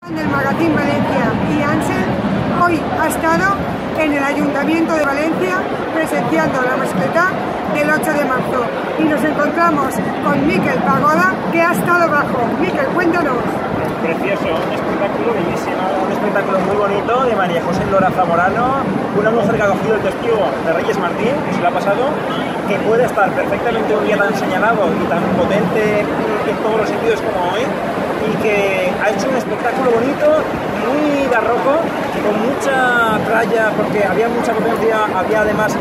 Del Magazín Valencia y Ansel hoy ha estado en el Ayuntamiento de Valencia presenciando la mascleta del 8 de marzo y nos encontramos con Miquel Pagoda, que ha estado bajo. Miquel, cuéntanos. Precioso, un espectáculo bellísimo, un espectáculo muy bonito de María José Lora Zamorano, una mujer que ha cogido el testigo de Reyes Martín, que se le ha pasado, que puede estar perfectamente un día tan señalado y tan potente en todos los sentidos como hoy, y que ha hecho un espectáculo bonito, muy barroco, con mucha tralla, porque había mucha potencia, había además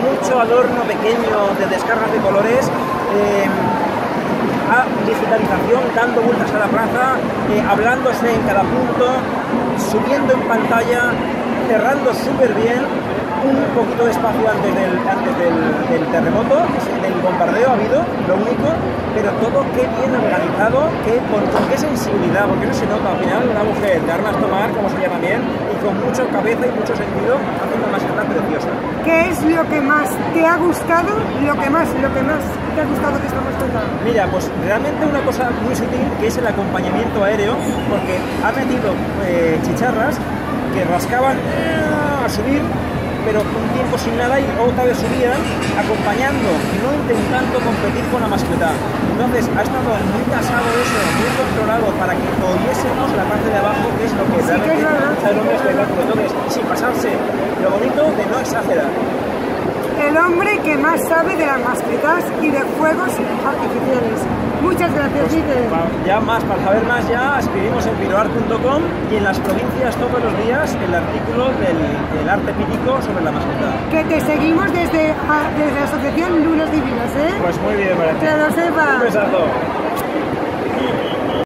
mucho adorno pequeño de descargas de colores, digitalización, dando vueltas a la plaza, hablándose en cada punto, subiendo en pantalla, cerrando súper bien, un poquito de espacio antes del terremoto, del bombardeo ha habido, lo único, pero todo qué bien organizado, con qué sensibilidad, porque no se nota al final una mujer de armas tomar, como se llama bien, y con mucha cabeza y mucho sentido, haciendo una mascleta preciosa. ¿Qué es lo que más te ha gustado, lo que más te ha gustado de esta mascleta? Mira, pues realmente una cosa muy sutil, que es el acompañamiento aéreo, porque ha metido chicharras que rascaban a subir, pero un tiempo sin nada y otra vez subían, acompañando y no intentando competir con la mascleta. Entonces ha estado muy casado eso, muy controlado para que oyésemos la parte de abajo, que es lo que realmente es el hombre espectáculo. Entonces, sin pasarse, lo bonito de no exagerar. El hombre que más sabe de las mascletas y de fuegos artificiales. Muchas gracias, Miquel. Ya más, para saber más ya, escribimos en piroart.com y en las provincias todos los días el artículo del arte pírico sobre la mascleta. Que te seguimos desde la asociación Lunas Divinas, ¿eh? Pues muy bien, Valentín. Que lo sepas. Un besazo.